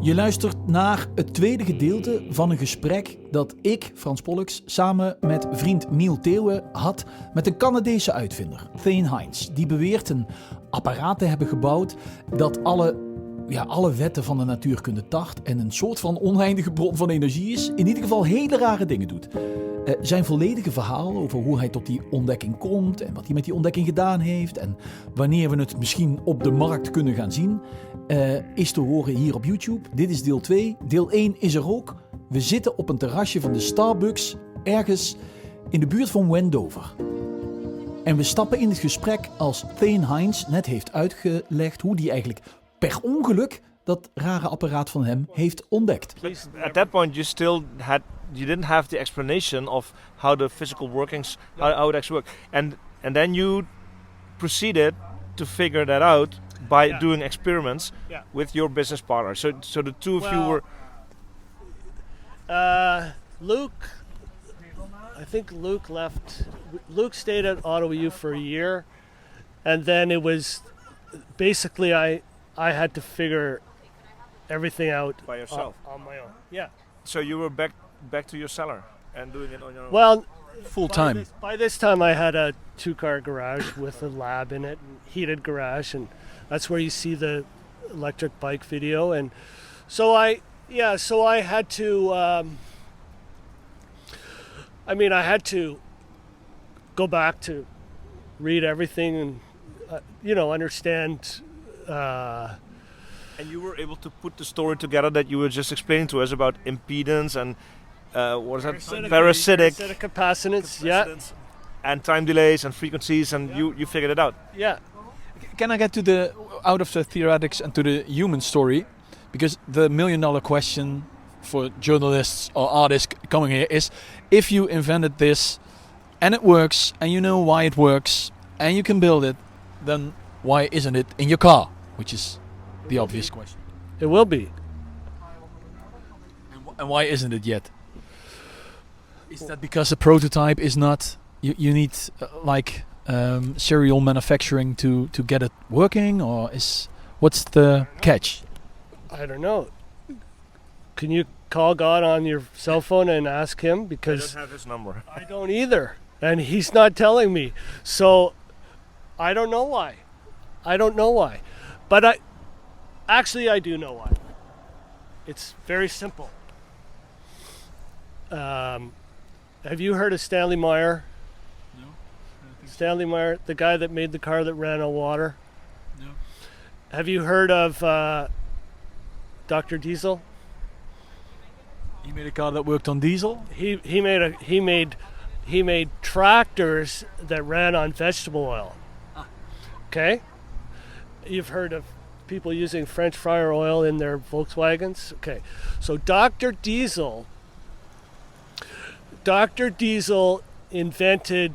Je luistert naar het tweede gedeelte van een gesprek dat ik, Frans Pollux, samen met vriend Miel Theeuwen had met een Canadese uitvinder, THANE HEINS. Die beweert een apparaat te hebben gebouwd dat alle wetten van de natuurkunde tart en een soort van oneindige bron van energie is. In ieder geval hele rare dingen doet. Zijn volledige verhaal over hoe hij tot die ontdekking komt en wat hij met die ontdekking gedaan heeft en wanneer we het misschien op de markt kunnen gaan zien, is te horen hier op YouTube. Dit is deel 2. Deel 1 is er ook. We zitten op een terrasje van de Starbucks ergens in de buurt van Wendover. En we stappen in het gesprek als THANE HEINS net heeft uitgelegd hoe hij eigenlijk per ongeluk dat rare apparaat van hem heeft ontdekt. At that point you didn't have the explanation of how the physical workings, how it actually worked. And then you proceeded to figure that out by doing experiments with your business partner. So the two of you were... Luke, I think Luke left. Luke stayed at Ottawa U for a year. And then it was basically I had to figure everything out by yourself on my own. Yeah. So you were back to your cellar and doing it on your own. Well, full time. By this time I had a 2-car garage with a lab in it, and heated garage, and that's where you see the electric bike video. And so I had to I had to go back to read everything and understand. And you were able to put the story together that you were just explaining to us about impedance and what is that? Parasitic capacitance, yeah. And time delays and frequencies, and you figured it out. Yeah. Can I get out of the theoretics and to the human story? Because the $1 million question for journalists or artists coming here is, if you invented this and it works and you know why it works and you can build it, then why isn't it in your car? Which is the obvious question. It will be. And why isn't it yet? Is that because the prototype is not... You need serial manufacturing to get it working, or what's the catch? I don't know. Can you call God on your cell phone and ask him? Because I don't have his number. I don't either, and he's not telling me. So I don't know why. But I do know why. It's very simple. Have you heard of Stanley Meyer? No. Stanley Meyer, the guy that made the car that ran on water? No. Have you heard of Dr. Diesel? He made a car that worked on diesel? He made tractors that ran on vegetable oil. Okay? You've heard of people using French fryer oil in their Volkswagens? Okay. So Dr. Diesel invented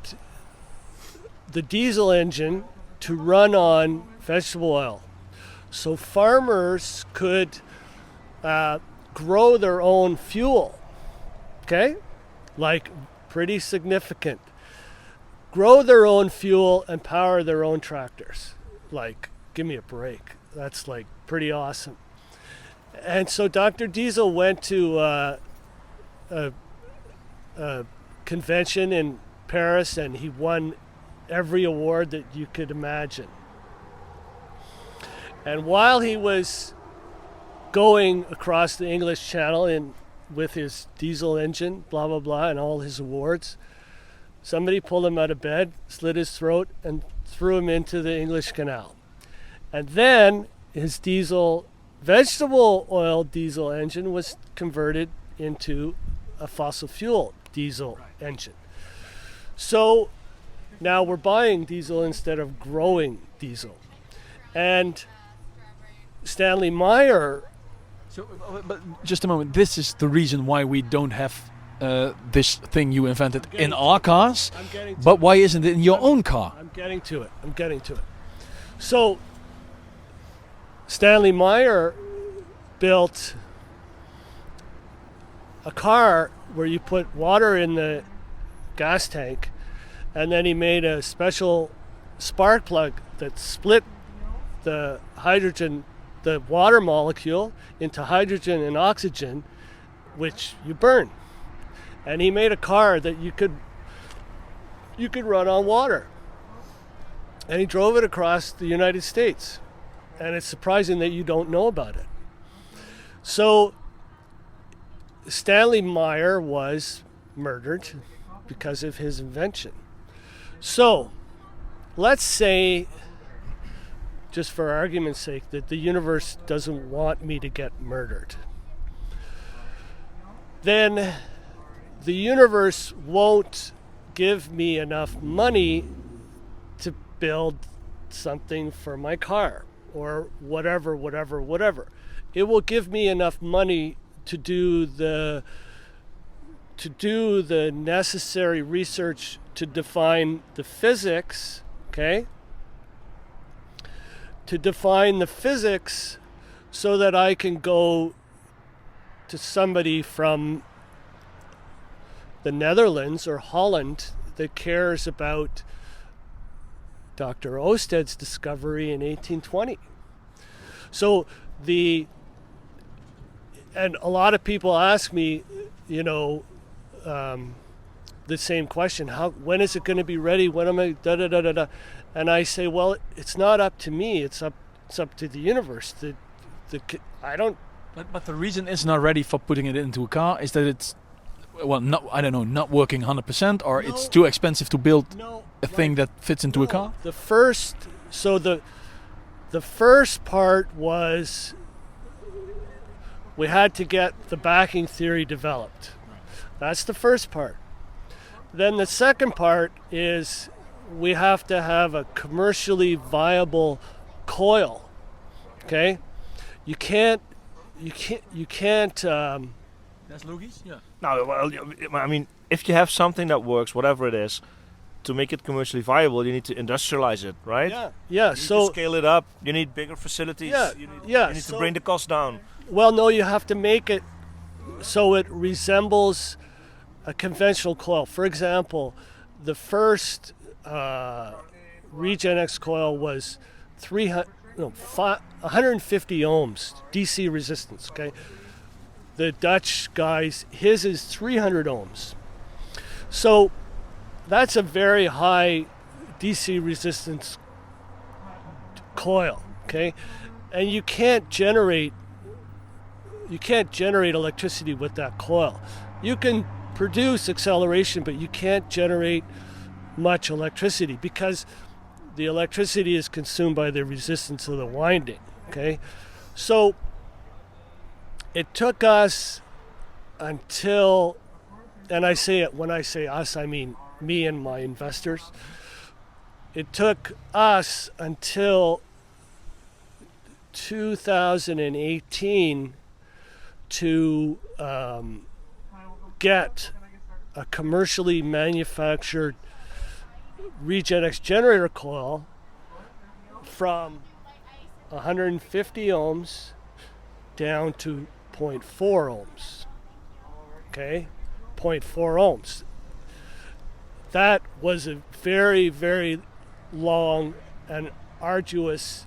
the diesel engine to run on vegetable oil. So farmers could grow their own fuel. Okay? Like pretty significant. Grow their own fuel and power their own tractors. Like, give me a break. That's like pretty awesome. And so Dr. Diesel went to a convention in Paris, and he won every award that you could imagine. And while he was going across the English Channel with his diesel engine, blah, blah, blah, and all his awards, somebody pulled him out of bed, slit his throat, and threw him into the English Canal. And then his vegetable oil diesel engine was converted into a fossil fuel diesel engine. So now we're buying diesel instead of growing diesel. And Stanley Meyer... But just a moment, this is the reason why we don't have this thing you invented in our cars, but why isn't it in your own car? I'm getting to it. So Stanley Meyer built a car where you put water in the gas tank, and then he made a special spark plug that split the hydrogen the water molecule into hydrogen and oxygen, which you burn. And he made a car that you could run on water. And he drove it across the United States. And it's surprising that you don't know about it. So Stanley Meyer was murdered because of his invention. So let's say, just for argument's sake, that the universe doesn't want me to get murdered. Then the universe won't give me enough money to build something for my car or whatever. It will give me enough money to do the necessary research to define the physics, okay? To define the physics so that I can go to somebody from the Netherlands or Holland that cares about Dr. Oosted's discovery in 1820. So and a lot of people ask me, the same question: when is it going to be ready? When am I And I say, well, it's not up to me. It's up to the universe. I don't. But the reason it's not ready for putting it into a car is that it's, not working 100%, or it's too expensive to build a thing that fits into a car. The first part was we had to get the backing theory developed. That's the first part. Then the second part is we have to have a commercially viable coil. Okay? You can't. That's logisch. Yeah. No, well, I mean, if you have something that works, whatever it is, to make it commercially viable, you need to industrialize it, right? Yeah. You need to scale it up. You need bigger facilities. You need to bring the cost down. Well, no, you have to make it so it resembles a conventional coil. For example, the first RegenX coil was 150 ohms DC resistance. Okay, the Dutch guys, his is 300 ohms. So that's a very high DC resistance coil. Okay, and you can't generate electricity with that coil. You can produce acceleration, but you can't generate much electricity because the electricity is consumed by the resistance of the winding. Okay, so it took us until, and when I say us, I mean me and my investors. It took us until 2018 to get a commercially manufactured RegenX generator coil from 150 ohms down to 0.4 ohms. Okay, 0.4 ohms. That was a very, very long and arduous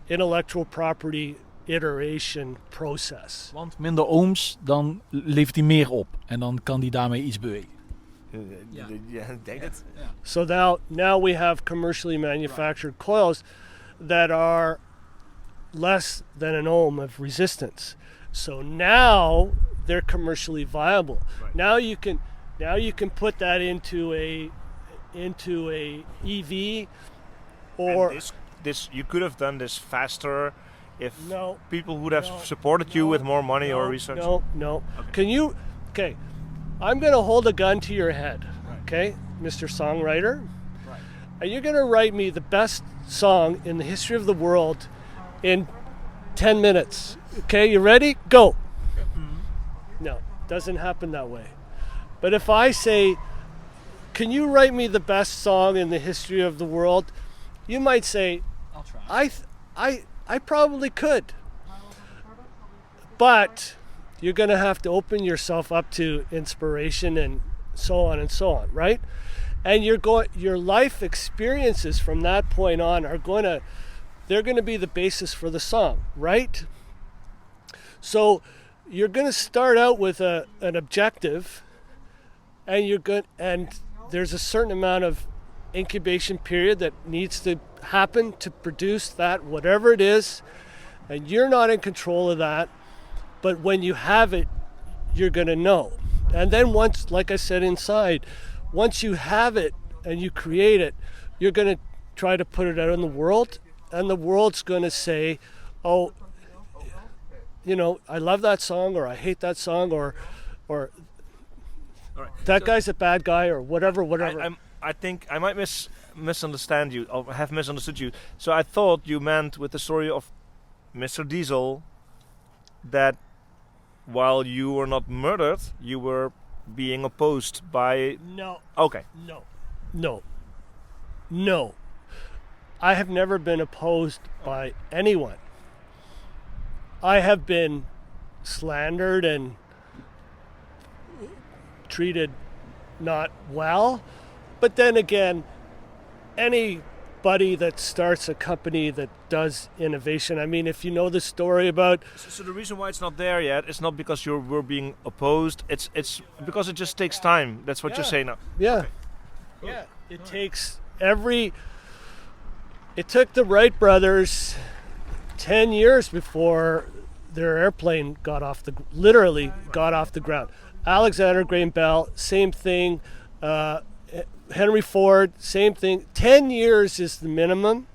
intellectual property iteration process. Want minder ohms, dan levert hij meer op. En dan kan hij daarmee iets bewegen. So now we have commercially manufactured coils that are less than an ohm of resistance. So now they're commercially viable. Right. Now you can put that into a EV, or this you could have done this faster if people would have supported you with more money or research. No. Okay. I'm going to hold a gun to your head, okay, Mr. Songwriter? Right. And you're going to write me the best song in the history of the world in 10 minutes. Okay, you ready? Go. No, doesn't happen that way. But if I say, can you write me the best song in the history of the world? You might say, I'll try. I probably could. But you're going to have to open yourself up to inspiration and so on, right? And your life experiences from that point on they're going to be the basis for the song, right? So you're going to start out with an objective, and there's a certain amount of incubation period that needs to happen to produce that, whatever it is, and you're not in control of that. But when you have it, you're going to know. And then once, like I said inside, once you have it and you create it, you're going to try to put it out in the world, and the world's going to say, oh, you know, I love that song, or I hate that song, or that guy's a bad guy, or whatever. I think I might misunderstand you, or have misunderstood you. So I thought you meant with the story of Mr. Diesel that while you were not murdered, you were being opposed by... No. Okay. No. I have never been opposed by anyone. I have been slandered and treated not well. But then again, anybody that starts a company that does innovation, I mean, if you know the story about... So the reason why it's not there yet is not because you were being opposed, it's because it just takes time. That's what you're saying now. Yeah. Okay. Yeah. It took the Wright brothers 10 years before their airplane got off the ground. Alexander Graham Bell, same thing. Henry Ford, same thing. 10 years is the minimum.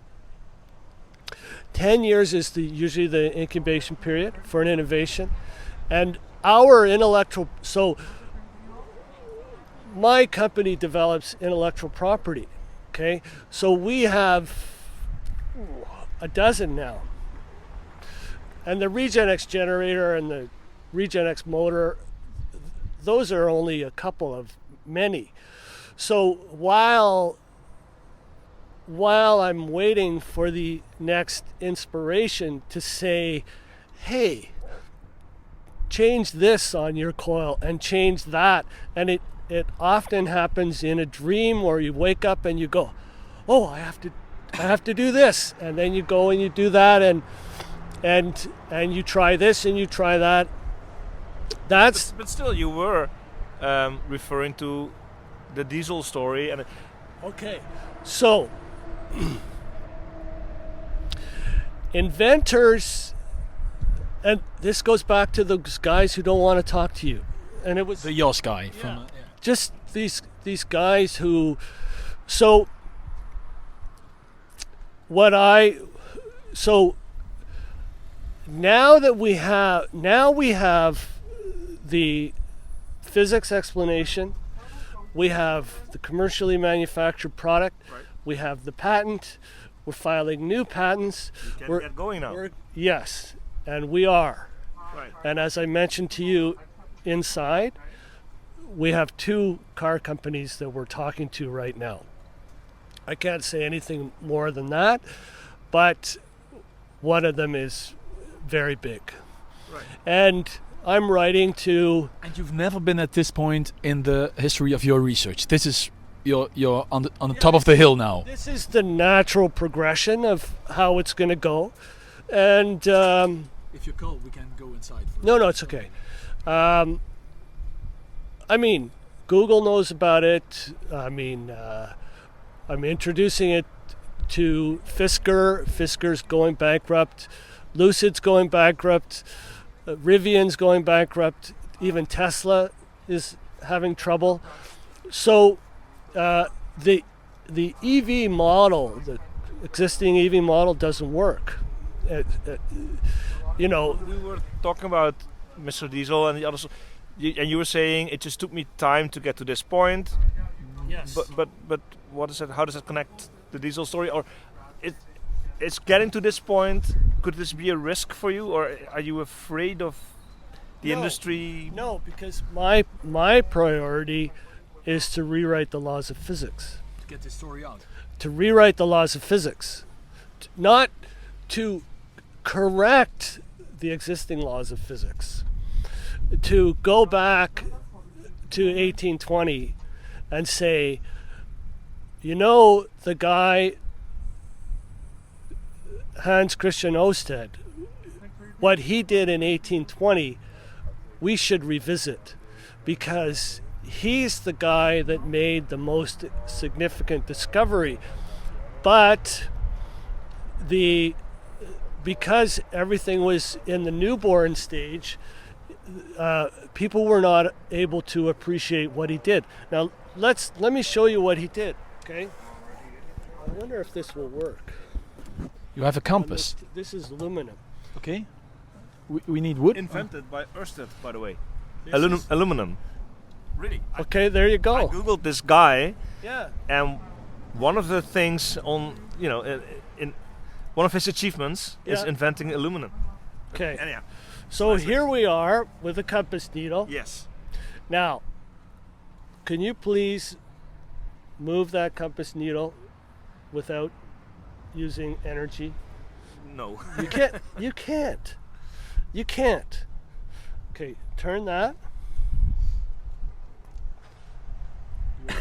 10 years is usually the incubation period for an innovation. And so my company develops intellectual property. Okay, so we have a dozen now. And the RegenX generator and the RegenX motor, those are only a couple of many. So while I'm waiting for the next inspiration to say, hey, change this on your coil and change that, and it often happens in a dream where you wake up and you go, oh, I have to do this, and then you go and you do that, and you try this and you try that. But still, you were referring to the Diesel story, and okay, so inventors, and this goes back to those guys who don't want to talk to you, and it was The Yoss guy. From, just these guys who, so now we have the physics explanation, we have the commercially manufactured product, right. We have the patent, we're filing new patents. You can get going now. Yes, and we are. Right. And as I mentioned to you inside, we have 2 car companies that we're talking to right now. I can't say anything more than that, but one of them is very big. Right. And I'm writing to... And you've never been at this point in the history of your research. This is you're on the top of the hill now. This is the natural progression of how it's going to go. And... if you're cold, we can go inside. No, it's okay. I mean, Google knows about it. I mean, I'm introducing it to Fisker. Fisker's going bankrupt. Lucid's going bankrupt. Rivian's going bankrupt. Even Tesla is having trouble. So the EV model, the existing EV model, doesn't work. You know, we were talking about Mr. Diesel and the others, and you were saying it just took me time to get to this point. yes. But what is it? How does it connect the Diesel story? Or it's getting to this point. Could this be a risk for you, or are you afraid of the industry? No, because my priority is to rewrite the laws of physics. To get this story out. To rewrite the laws of physics, not to correct the existing laws of physics. To go back to 1820 and say, you know, the guy Hans Christian Ørsted, what he did in 1820, we should revisit, because he's the guy that made the most significant discovery. But because everything was in the newborn stage, people were not able to appreciate what he did. Now let me show you what he did. Okay. I wonder if this will work. You have a compass. This is aluminum. Okay. We need wood. Invented by Ørsted, by the way. This is- Aluminum. Really? Okay, there you I go. googled this guy, Yeah. and one of the things in one of his achievements is Yeah. inventing aluminum. Okay. Anyhow. So Nice. here we are with a compass needle. Yes. Now, can you please move that compass needle without using energy? No. You can't. You can't. You can't. Okay, turn that.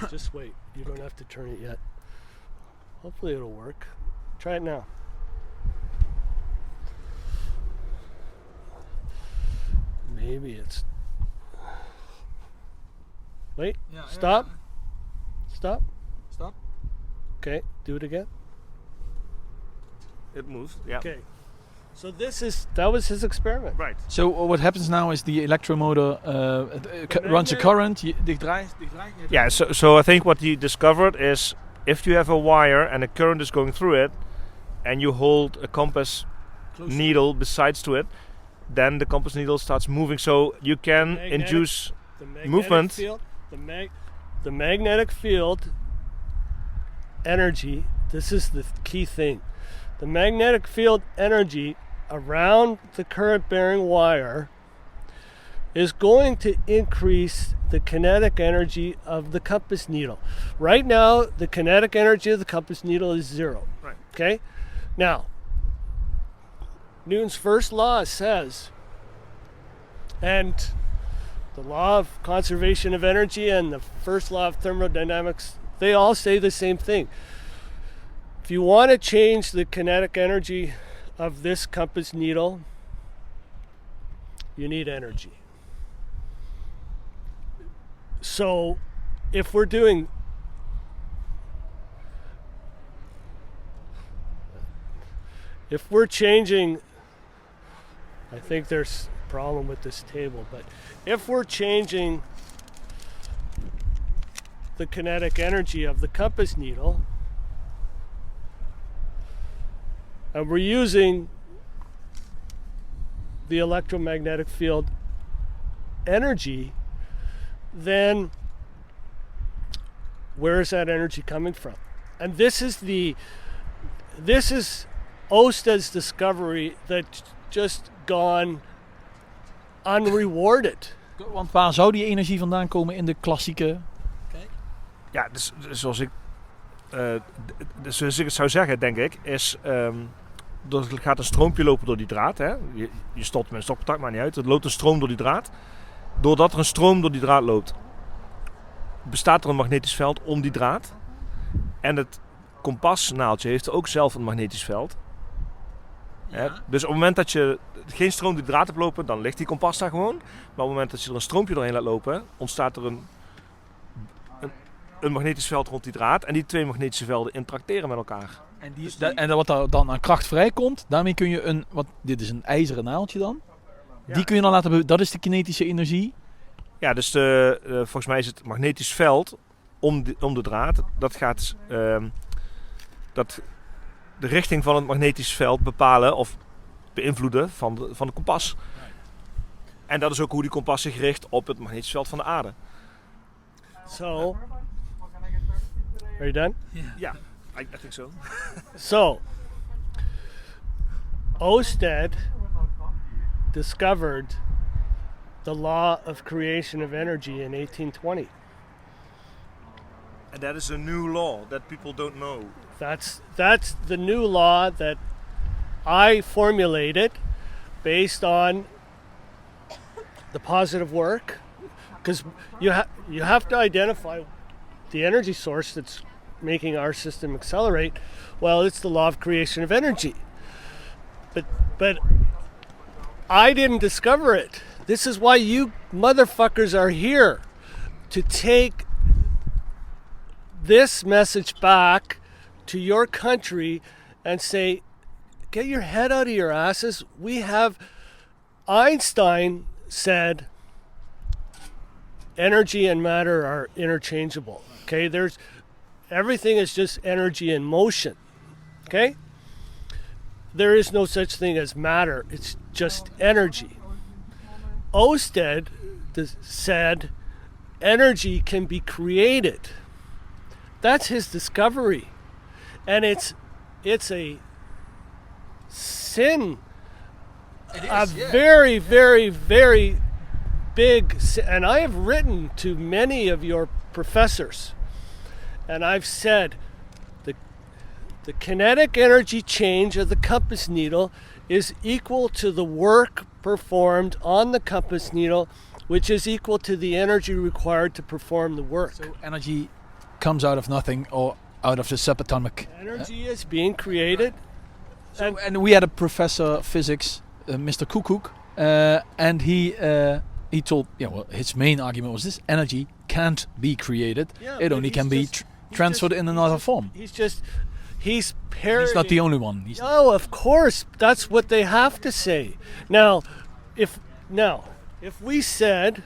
Just wait. You don't have to turn it yet. Hopefully it'll work. Try it now. Maybe it's... Wait. Stop. Stop. Stop. Okay, do it again. It moves. Yeah. Okay. So that was his experiment. Right. So what happens now is the electromotor runs a current. Dit draait. Yeah. So I think what he discovered is if you have a wire and a current is going through it, and you hold a compass needle besides to it, then the compass needle starts moving. So you can induce The magnetic movement. field, the magnetic field energy, this is the key thing. The magnetic field energy around the current bearing wire is going to increase the kinetic energy of the compass needle. Right now, the kinetic energy of the compass needle is 0. Right. Okay? Now, Newton's first law says, and the law of conservation of energy and the first law of thermodynamics, they all say the same thing. If you want to change the kinetic energy of this compass needle, you need energy. So if we're doing changing, I think there's a problem with this table, but if we're changing the kinetic energy of the compass needle, and we're using the electromagnetic field energy, then where is that energy coming from? And this is Ørsted's discovery that's just gone unrewarded. Want waar zou die energie vandaan komen in de klassieke... Ja, dus zoals ik het zou zeggen, denk ik, is er gaat een stroompje lopen door die draad. Hè? Je stopt met een stopcontact, maakt niet uit. Er loopt een stroom door die draad. Doordat er een stroom door die draad loopt, bestaat er een magnetisch veld om die draad. En het kompasnaaldje heeft ook zelf een magnetisch veld. Ja. Hè? Dus op het moment dat je geen stroom door die draad hebt lopen, dan ligt die kompas daar gewoon. Maar op het moment dat je er een stroompje doorheen laat lopen, ontstaat er een magnetisch veld rond die draad. En die twee magnetische velden interacteren met elkaar. En wat er dan aan kracht vrijkomt, daarmee kun je dit is een ijzeren naaldje dan. Ja. Die kun je dan laten bewegen. Dat is de kinetische energie. Ja, dus volgens mij is het magnetisch veld om de draad. Dat gaat de richting van het magnetisch veld bepalen of beïnvloeden van de kompas. En dat is ook hoe die kompas zich richt op het magnetisch veld van de aarde. So, are you done? Ja, I think so. So, Ørsted discovered the law of creation of energy in 1820. And that is a new law that people don't know. That's the new law that I formulated based on the positive work, because you have to identify the energy source that's making our system accelerate. Well, it's the law of creation of energy. But I didn't discover it. This is why you motherfuckers are here, to take this message back to your country and say, get your head out of your asses. We have, Einstein said, energy and matter are interchangeable. Okay, everything is just energy in motion. Okay? There is no such thing as matter. It's just energy. Oersted said energy can be created. That's his discovery. And it's a sin. Very, very, very big sin. And I have written to many of your professors, and I've said the kinetic energy change of the compass needle is equal to the work performed on the compass needle, which is equal to the energy required to perform the work. So energy comes out of nothing, or out of the subatomic. Energy is being created. And we had a professor of physics, Mr. Koekoek, and he told, his main argument was this: energy can't be created. Yeah, it only can be transferred in another form. He's parroting. He's not the only one. Oh, of course, that's what they have to say. Now, if we said,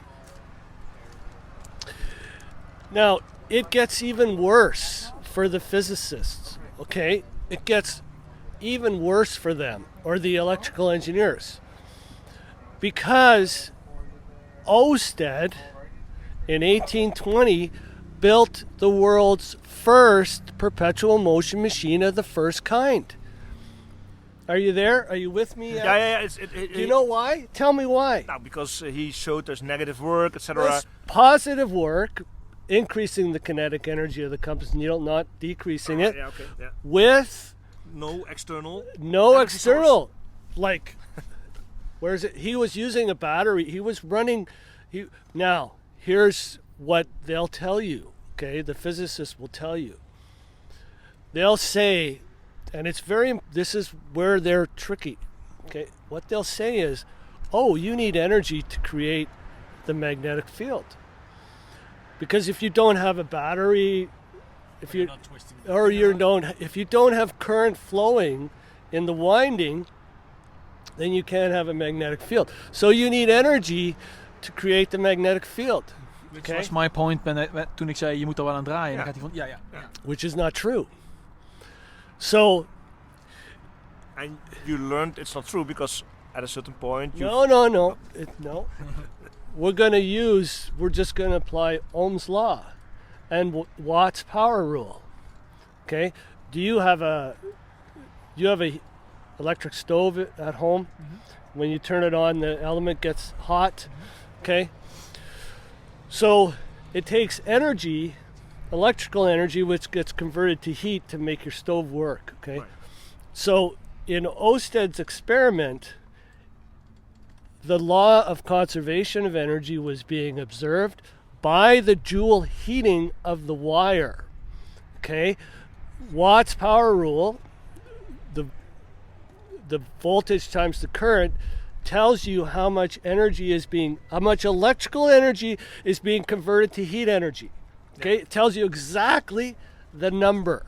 now it gets even worse for the physicists. Okay, it gets even worse for them, or the electrical engineers, because Oersted in 1820 built the world's first perpetual motion machine of the first kind. Are you there? Are you with me? Yeah. Do you know why? Tell me why. No, because he showed there's negative work, etc. There's positive work, increasing the kinetic energy of the compass needle, not decreasing it, with no external. Source. Like, where is it? He was using a battery. He was running. Now, here's what they'll tell you. Okay, the physicists will tell you. They'll say, and this is where they're tricky. Okay, what they'll say is, oh, you need energy to create the magnetic field. Because if you don't have a battery, if you don't have current flowing in the winding, then you can't have a magnetic field. So you need energy to create the magnetic field. Which was my point toen ik zei je moet er wel aan draaien. Dan gaat hij van Which is not true. So. And you learned it's not true because at a certain point. No. We're just going to apply Ohm's law and Watt's power rule. Okay? Do you have a electric stove at home? Mm-hmm. When you turn it on, the element gets hot. Mm-hmm. Okay? So it takes energy, electrical energy, which gets converted to heat to make your stove work. Okay? Right. So in Oersted's experiment, the law of conservation of energy was being observed by the joule heating of the wire. Okay? Watt's power rule, the voltage times the current, tells you how much electrical energy is being converted to heat energy. Okay? It tells you exactly the number.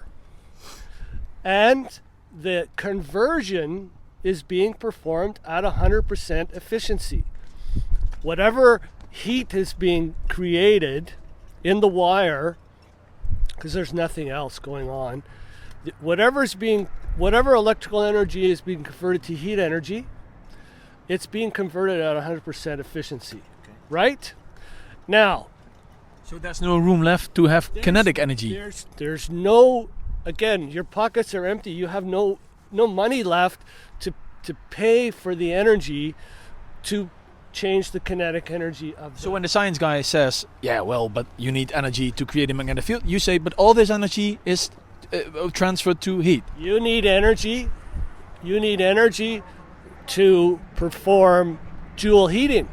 And the conversion is being performed at 100% efficiency. Whatever heat is being created in the wire, because there's nothing else going on, whatever electrical energy is being converted to heat energy, it's being converted at 100% efficiency. Okay. Right? Now, so there's no room left to have kinetic energy. There's no, again, your pockets are empty. You have no money left to pay for the energy to change the kinetic energy of So when the science guy says, but you need energy to create a magnetic field, you say, but all this energy is transferred to heat. You need energy to perform joule heating.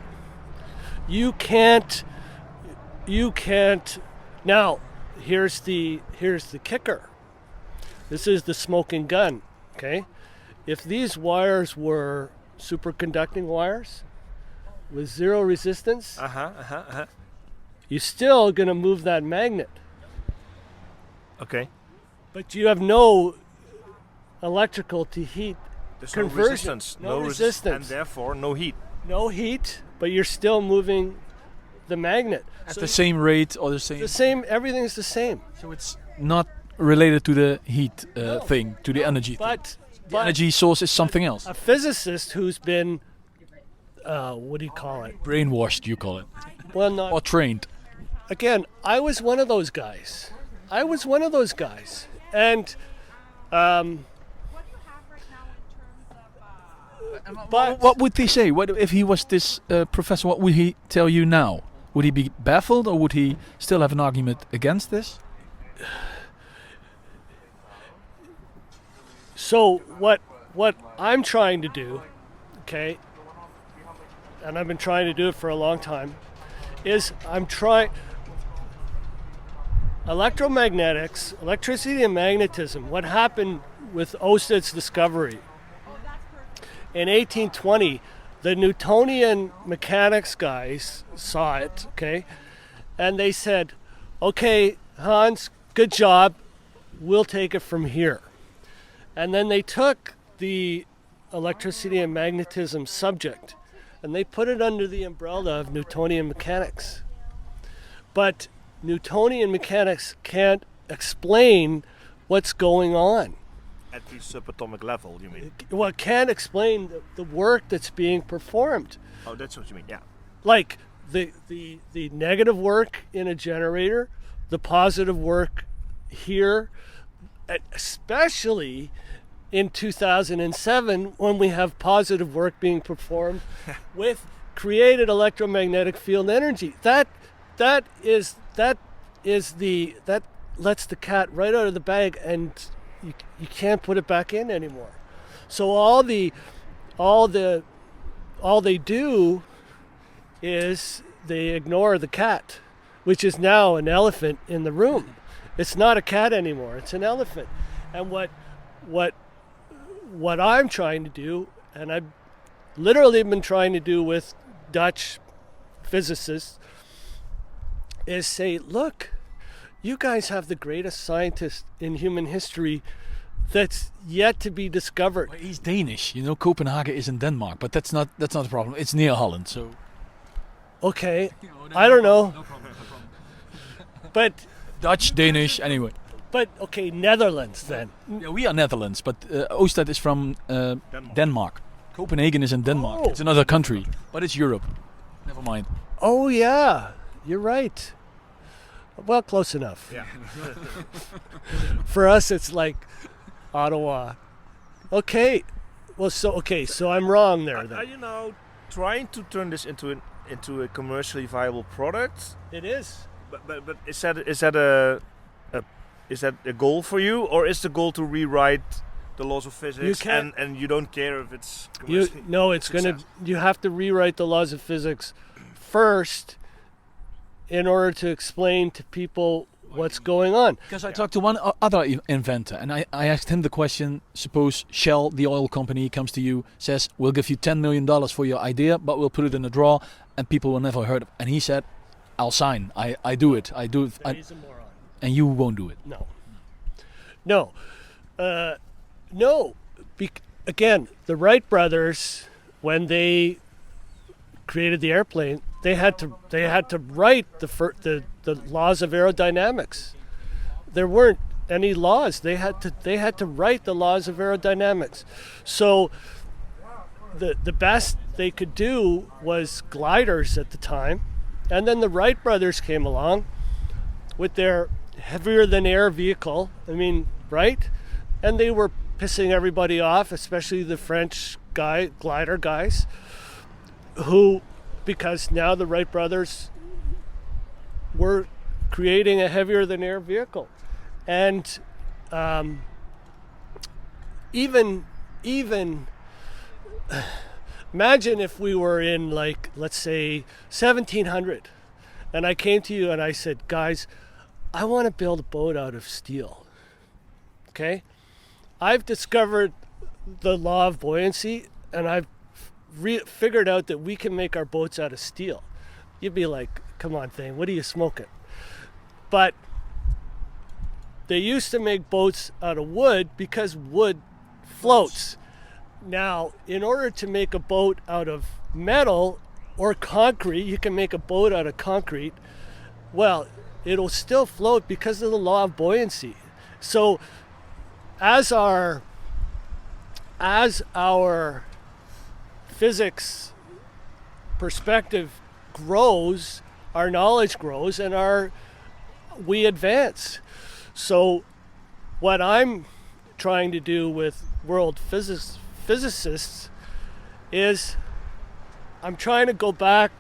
You can't. Now, here's the kicker. This is the smoking gun. Okay, if these wires were superconducting wires with zero resistance, you're still going to move that magnet. Okay. But you have no electrical to heat There's conversion. no resistance. And therefore no heat. No heat, but you're still moving the magnet. At the same rate or the same? The same, everything's the same. So it's not related to the heat thing, to the energy thing. But The energy source is something else. a physicist who's been, what do you call it? Brainwashed, you call it. Well, not. Or trained. Again, I was one of those guys. And, but What would they say? What if he was this professor? What would he tell you now? Would he be baffled, or would he still have an argument against this? So what I'm trying to do, okay, and I've been trying to do it for a long time, is electromagnetics, electricity and magnetism. What happened with Öysted's discovery in 1820? The Newtonian mechanics guys saw it, okay, and they said, "Okay, Hans, good job. We'll take it from here." And then they took the electricity and magnetism subject and they put it under the umbrella of Newtonian mechanics. But Newtonian mechanics can't explain what's going on. At the subatomic level, you mean? Well, it can't explain the work that's being performed. Oh, that's what you mean, yeah. Like the negative work in a generator, the positive work here, especially in 2007 when we have positive work being performed with created electromagnetic field energy. That lets the cat right out of the bag, and you can't put it back in anymore. So all they do is they ignore the cat, which is now an elephant in the room. It's not a cat anymore, it's an elephant. And what I'm trying to do, and I've literally been trying to do with Dutch physicists, is say, look, you guys have the greatest scientist in human history that's yet to be discovered. Well, he's Danish. You know, Copenhagen is in Denmark, but that's not a problem. It's near Holland, so. Okay, I don't know. No problem. But Dutch, Danish, anyway. But okay, Netherlands then. Yeah, we are Netherlands, but Oosted is from Denmark. Copenhagen is in Denmark. Oh. It's another country, but it's Europe. Never mind. Oh yeah, you're right. Well, close enough. Yeah. For us, it's like Ottawa. Okay. Well, so I'm wrong there then. Are you now trying to turn this into a commercially viable product? It is. But is that a goal for you, or is the goal to rewrite the laws of physics and you don't care if it's commercially you have to rewrite the laws of physics first in order to explain to people what's going on. Because I talked to one other inventor, and I asked him the question, suppose Shell, the oil company, comes to you, says, we'll give you $10 million for your idea, but we'll put it in a drawer, and people will never heard of it. And he said, I'll sign. I do it. He's a moron. And you won't do it. No. Again, the Wright brothers, when they created the airplane, they had to write the laws of aerodynamics. There weren't any laws. They had to write the laws of aerodynamics. So the best they could do was gliders at the time, and then the Wright brothers came along with their heavier than air vehicle. I mean, right? And they were pissing everybody off, especially the French glider guys, because now the Wright brothers were creating a heavier than air vehicle. And even imagine if we were in, like, let's say 1700, and I came to you and I said, guys, I want to build a boat out of steel. Okay? I've discovered the law of buoyancy, and I've figured out that we can make our boats out of steel. You'd be like, come on, Thane, what are you smoking? But they used to make boats out of wood because wood floats. Now, in order to make a boat out of metal or concrete, you can make a boat out of concrete. Well, it'll still float because of the law of buoyancy. So as our physics perspective grows, our knowledge grows, and we advance. So what I'm trying to do with world physicists is I'm trying to go back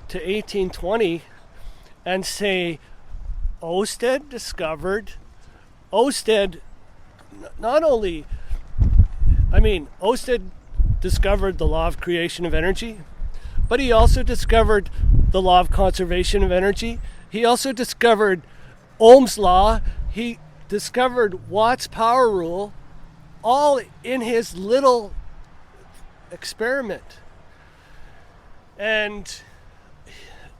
to 1820 and say Oersted discovered the law of creation of energy, but he also discovered the law of conservation of energy. He also discovered Ohm's law. He discovered Watt's power rule, all in his little experiment. And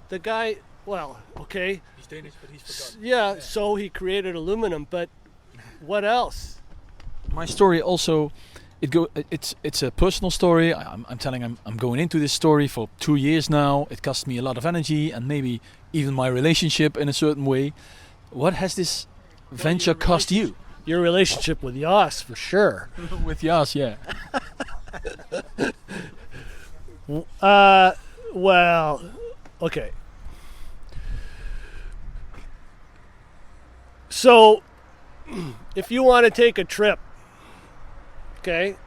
the guy, well, okay. He's Danish, but he's forgotten. Yeah, so he created aluminum, but what else? My story also, it's a personal story. I'm going into this story for 2 years now. It cost me a lot of energy and maybe even my relationship in a certain way. What has this venture cost you? Your relationship with Jos, for sure. With Jos, yeah. Well, okay. So, if you want to take a trip, okay,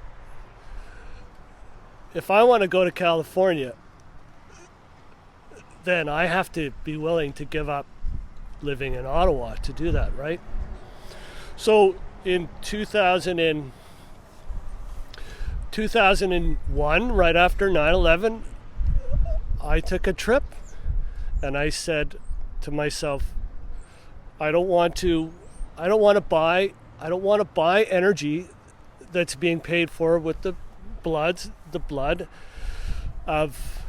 if I want to go to California, then I have to be willing to give up living in Ottawa to do that, right? So in 2001, right after 9/11, I took a trip and I said to myself, I don't want to buy energy that's being paid for with the blood of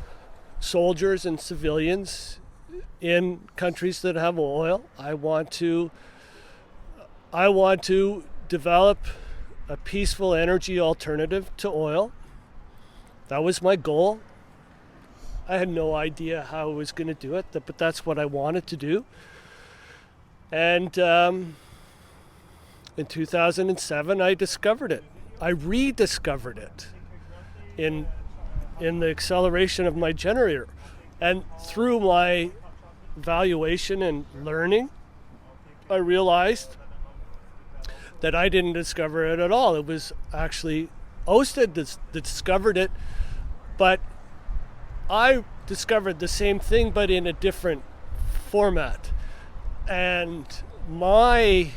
soldiers and civilians in countries that have oil. I want to develop a peaceful energy alternative to oil. That was my goal. I had no idea how I was going to do it, but that's what I wanted to do. And in 2007, I discovered it. I rediscovered it in the acceleration of my generator. And through my evaluation and learning, I realized that I didn't discover it at all. It was actually Oersted that discovered it, but I discovered the same thing but in a different format. And my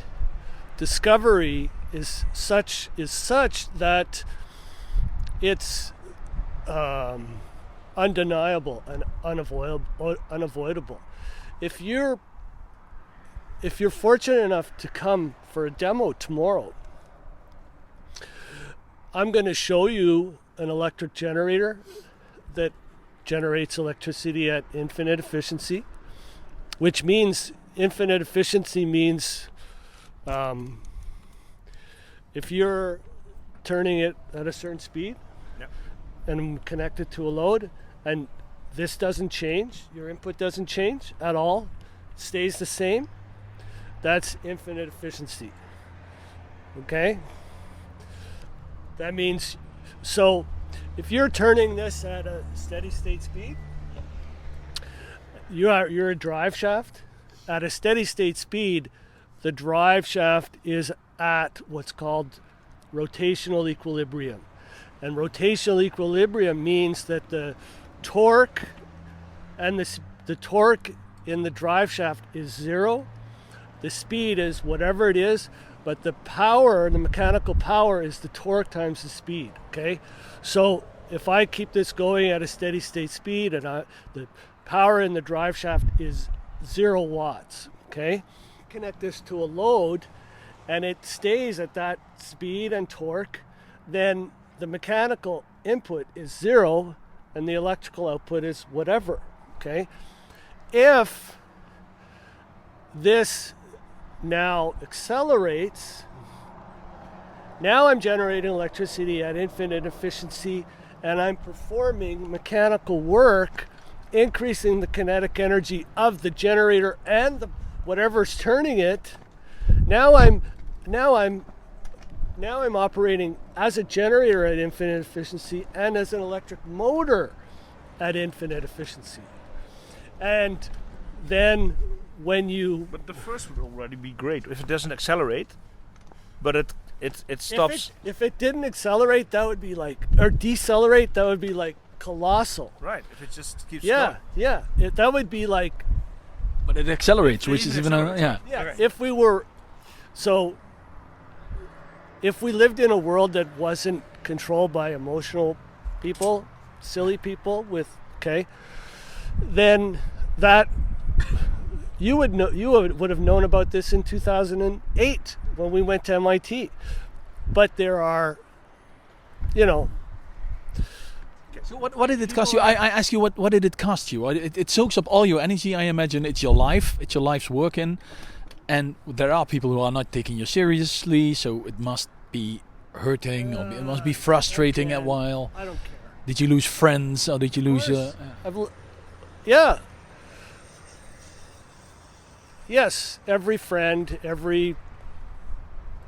discovery is such that it's undeniable and unavoidable. If you're fortunate enough to come for a demo tomorrow, I'm going to show you an electric generator that generates electricity at infinite efficiency, which means infinite efficiency means if you're turning it at a certain speed, yep, and connected to a load, and this doesn't change, your input doesn't change at all, it stays the same, that's infinite efficiency. Okay? That means, so if you're turning this at a steady state speed, you're a drive shaft. At a steady state speed, the drive shaft is at what's called rotational equilibrium. And rotational equilibrium means that the torque and the torque in the drive shaft is zero. The speed is whatever it is, but the power, the mechanical power, is the torque times the speed, okay? So if I keep this going at a steady state speed and the power in the drive shaft is 0 watts, okay? Connect this to a load and it stays at that speed and torque, then the mechanical input is 0 and the electrical output is whatever, okay? If this now accelerates, now I'm generating electricity at infinite efficiency and I'm performing mechanical work, increasing the kinetic energy of the generator and the whatever's turning it. Now I'm operating as a generator at infinite efficiency and as an electric motor at infinite efficiency. And then when you... But the first would already be great if it doesn't accelerate, but it stops. If it didn't accelerate, that would be like, or decelerate, that would be like colossal. Right, if it just keeps Yeah, going. yeah. That would be like... But it accelerates, which is even accelerates. Yeah, Okay. if we were... So, if we lived in a world that wasn't controlled by emotional people, silly people with, okay, then that... You would know. You would have known about this in 2008 when we went to MIT. But there are, you know. So what did it cost you? I ask you, what did it cost you? It soaks up all your energy, I imagine. It's your life. It's your life's work in. And there are people who are not taking you seriously, so it must be hurting, or it must be frustrating a while. I don't care. Did you lose friends, or did you lose... Yeah. Yes, every friend, every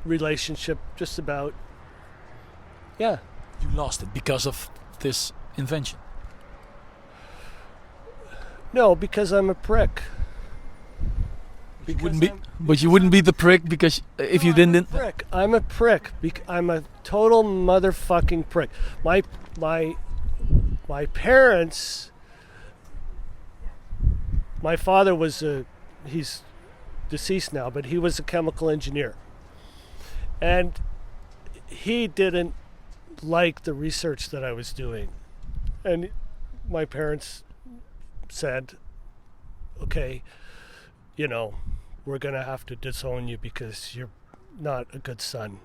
relationship, just about. Yeah. You lost it because of this invention. No, because I'm a prick. But you wouldn't be the prick because if you didn't... I'm a prick. I'm a total motherfucking prick. My parents... My father was he's deceased now, but he was a chemical engineer. And he didn't like the research that I was doing. And my parents said, okay, you know, we're going to have to disown you because you're not a good son.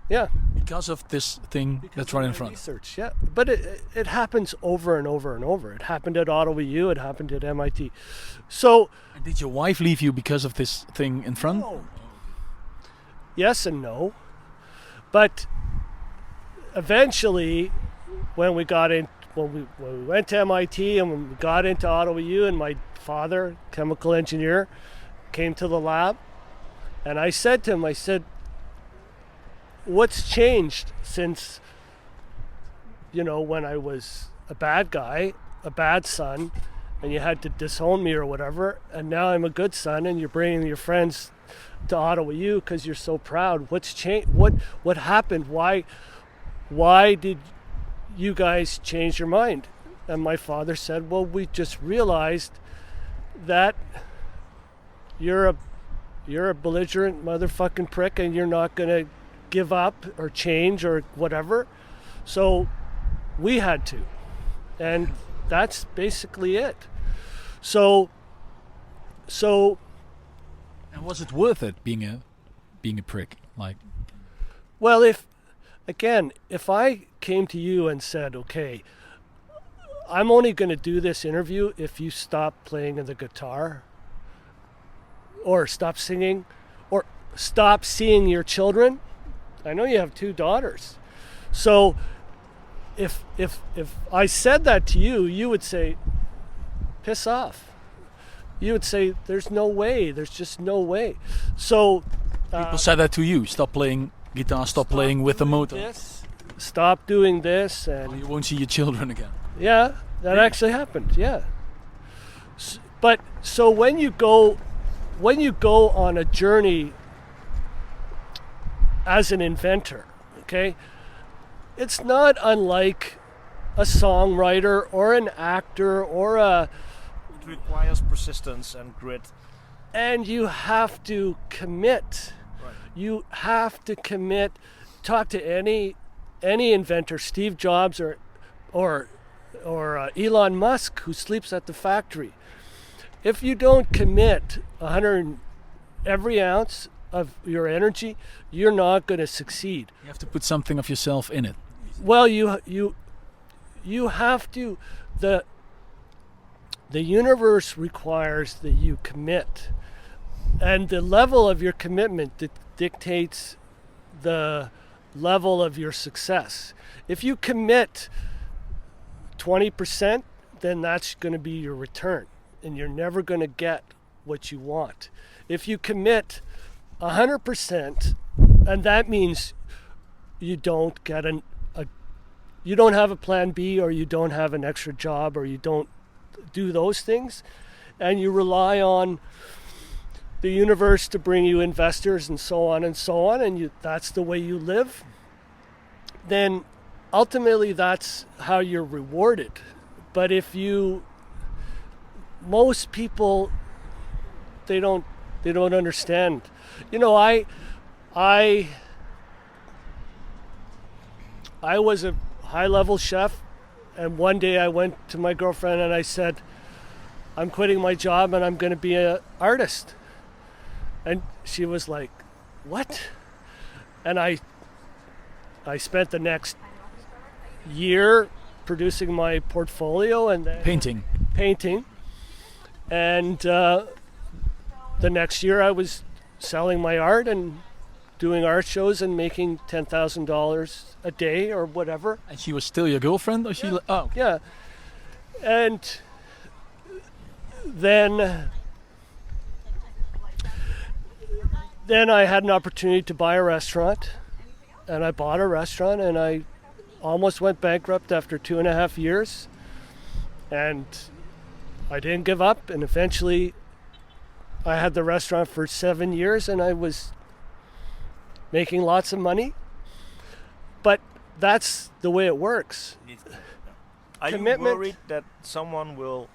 Yeah. Because of this thing that's right in front. Research, yeah. But it happens over and over and over. It happened at Ottawa U, it happened at MIT. So... And did your wife leave you because of this thing in front? No. Yes and no. But eventually, when we went to MIT and when we got into Ottawa U, and my father, chemical engineer, came to the lab, and I said to him, what's changed since, you know, when I was a bad guy, a bad son, and you had to disown me or whatever, and now I'm a good son and you're bringing your friends to Ottawa U because you're so proud. What's changed? What happened? Why did you guys change your mind? And my father said, well, we just realized that you're a belligerent motherfucking prick and you're not gonna give up or change or whatever. So we had to. And that's basically it. So and was it worth it being a prick? Like, well, if I came to you and said, okay, I'm only going to do this interview if you stop playing the guitar or stop singing or stop seeing your children. I know you have 2 daughters. So if I said that to you, you would say, piss off. You would say, there's no way. There's just no way. So people said that to you. Stop playing guitar, stop playing with the motor. Stop doing this. And you won't see your children again. Yeah, that actually happened, yeah. But so when you go on a journey as an inventor, okay, it's not unlike a songwriter or an actor or a... It requires persistence and grit. And you have to commit. Right. You have to commit. Talk to any inventor, Steve Jobs or Elon Musk, who sleeps at the factory. If you don't commit 100 every ounce of your energy, you're not going to succeed. You have to put something of yourself in it. Well, you have to. The universe requires that you commit, and the level of your commitment dictates the level of your success. If you commit 20%, then that's going to be your return, and you're never going to get what you want. If you commit 100%, and that means you don't get you don't have a plan B, or you don't have an extra job, or you don't do those things, and you rely on the universe to bring you investors and so on, and that's the way you live, then ultimately that's how you're rewarded. But if most people, they don't understand. I was a high-level chef, and one day I went to my girlfriend and I said, I'm quitting my job and I'm going to be an artist. And she was like, what? And I spent the next year producing my portfolio and then Painting. And the next year I was selling my art and doing art shows and making $10,000 a day or whatever. And she was still your girlfriend, or she? Yeah. Oh, Yeah. And then I had an opportunity to buy a restaurant, and I bought a restaurant, and I almost went bankrupt after 2.5 years, and I didn't give up, and eventually I had the restaurant for 7 years, and I was making lots of money. But that's the way it works. Are Commitment. you worried that someone will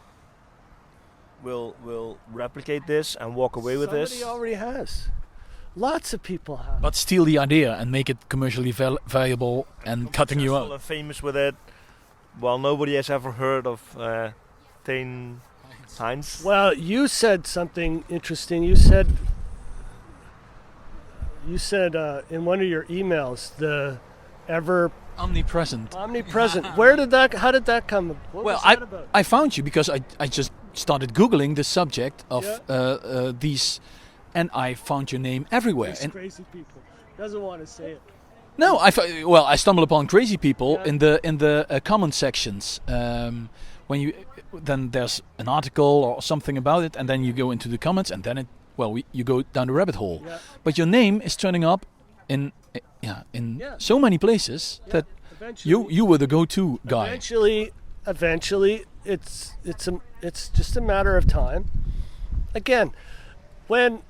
replicate this and walk away with Somebody this? already has. Lots of people have. but steal the idea and make it commercially valuable and cutting you Successful out. and famous with it. Well, nobody has ever heard of THANE HEINS. Well, you said something interesting. You said in one of your emails, the ever Omnipresent. omnipresent. How did that come? What Well, was that about? I found you because I just started Googling the subject of these, and I found your name everywhere. These And crazy people. Doesn't want to say it. no, I stumbled upon crazy people Yeah. in the comment sections. Then there's an article or something about it, and then you go into the comments, and then you go down the rabbit hole. Yeah. But your name is turning up in Yeah. so many places that Eventually, you were the go-to guy. Eventually, it's just a matter of time. Again, when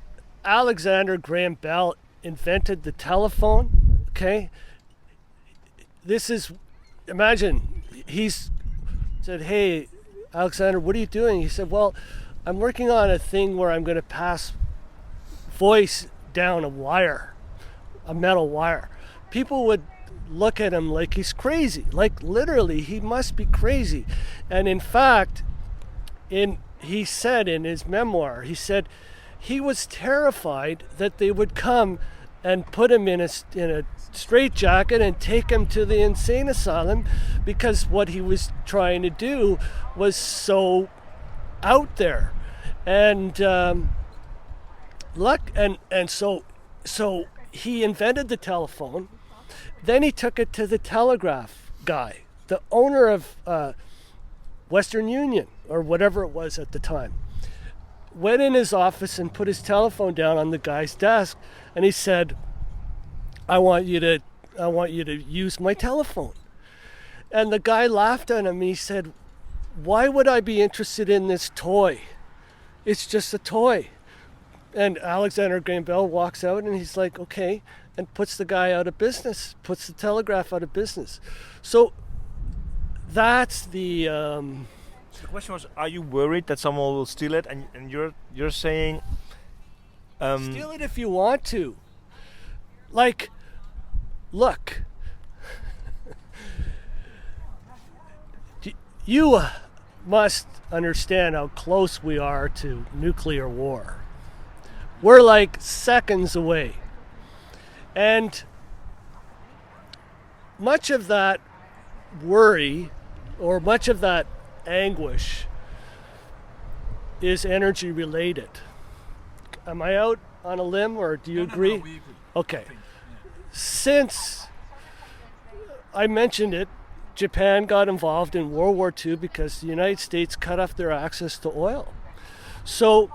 Alexander Graham Bell invented the telephone, okay, imagine he's said, hey, Alexander, what are you doing? He said, well, I'm working on a thing where I'm going to pass voice down a metal wire. People would look at him like he's crazy. Like literally, he must be crazy. And in fact, he said in his memoir, he said he was terrified that they would come and put him in a straitjacket and take him to the insane asylum, because what he was trying to do was so out there. And so he invented the telephone. Then he took it to the telegraph guy, the owner of Western Union or whatever it was at the time. Went in his office and put his telephone down on the guy's desk, and he said, I want you to use my telephone. And the guy laughed at him and he said, why would I be interested in this toy? It's just a toy. And Alexander Graham Bell walks out and he's like, okay, and puts the guy out of business, puts the telegraph out of business. So that's the... The question was, are you worried that someone will steal it? And you're saying... steal it if you want to. Like, look, you must understand how close we are to nuclear war. We're like seconds away. And much of that worry or much of that anguish is energy related. Am I out on a limb, or do you agree? No, we agree. Okay. Since I mentioned it, Japan got involved in World War II because the United States cut off their access to oil. So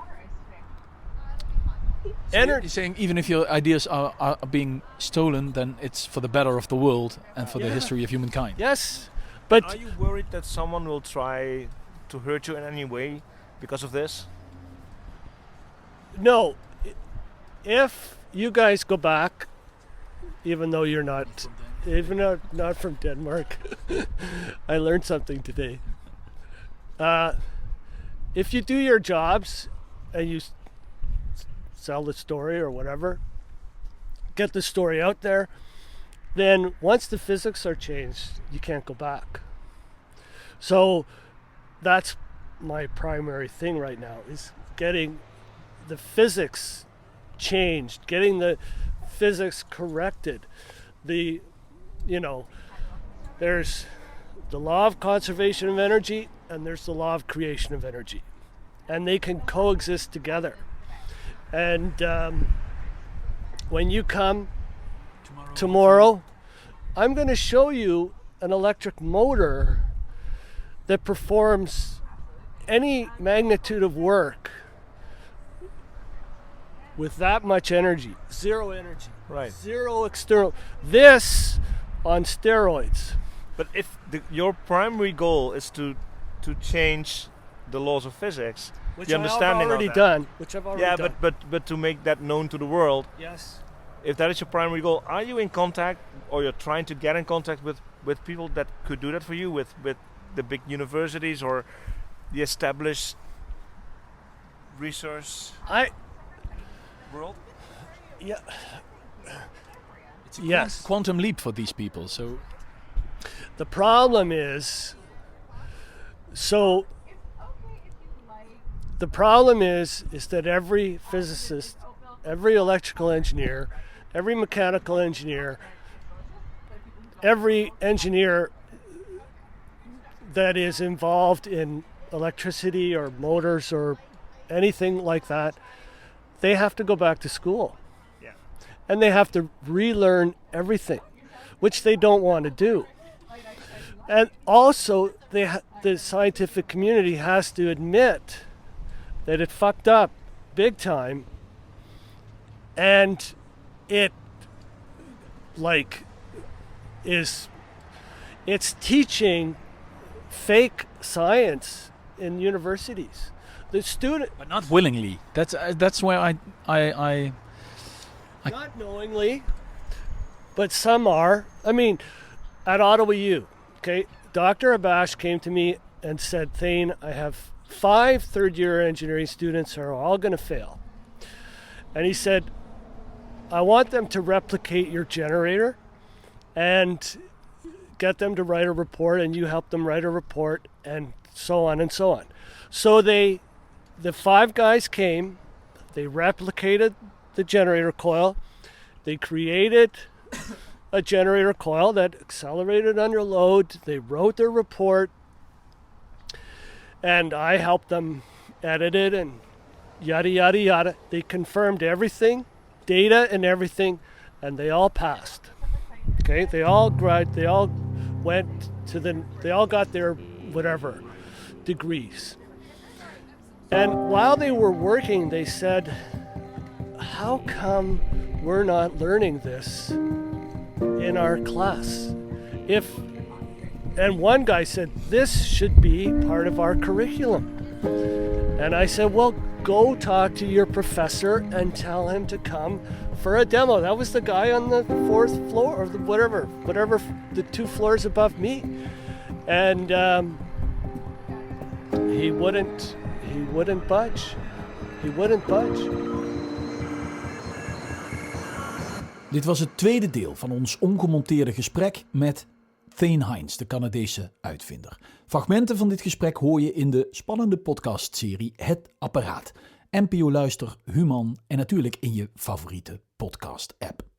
You're saying even if your ideas are being stolen, then it's for the better of the world and for the history of humankind. yes, but Are you worried that someone will try to hurt you in any way because of this? no, if you guys go back, even though you're not, even though not from Denmark, I learned something today. If you do your jobs and you sell the story or whatever, get the story out there, then once the physics are changed, you can't go back. So that's my primary thing right now, is getting the physics changed, getting the physics corrected. There's the law of conservation of energy and there's the law of creation of energy, and they can coexist together. And when you come tomorrow, I'm going to show you an electric motor that performs any magnitude of work with that much energy. Zero energy. Right. Zero external. This on steroids. But if your primary goal is to change the laws of physics, Which the understanding I've already of that, done. Which I've already yeah, done. but to make that known to the world, Yes. if that is your primary goal, are you in contact, or you're trying to get in contact with people that could do that for you, with the big universities or the established resource world? Yeah. It's a Yes. quantum leap for these people. So The problem is, that every physicist, every electrical engineer, every mechanical engineer, every engineer that is involved in electricity or motors or anything like that, they have to go back to school. Yeah. And they have to relearn everything, which they don't want to do. And also, the scientific community has to admit that it fucked up big time, and it it's teaching fake science in universities. The student, but not willingly. That's where I not knowingly, but some are. I mean, at Ottawa U, okay, Dr. Abash came to me and said, Thane, I have 5 third-year engineering students who are all going to fail. And he said, I want them to replicate your generator and get them to write a report, and you help them write a report, and so on and so on. So the 5 guys came, they replicated the generator coil, they created a generator coil that accelerated under load, they wrote their report, and I helped them edit it and yada yada yada. They confirmed everything, data and everything, and they all passed. Okay, they all got their whatever degrees. And while they were working, they said, how come we're not learning this in our class? And one guy said, this should be part of our curriculum. And I said, well, go talk to your professor and tell him to come for a demo. That was the guy on the 4th floor, or whatever, the 2 floors above me. And he wouldn't budge. He wouldn't budge. Dit was het tweede deel van ons ongemonteerde gesprek met THANE HEINS, de Canadese uitvinder. Fragmenten van dit gesprek hoor je in de spannende podcastserie Het Apparaat. NPO Luister, Human en natuurlijk in je favoriete podcast-app.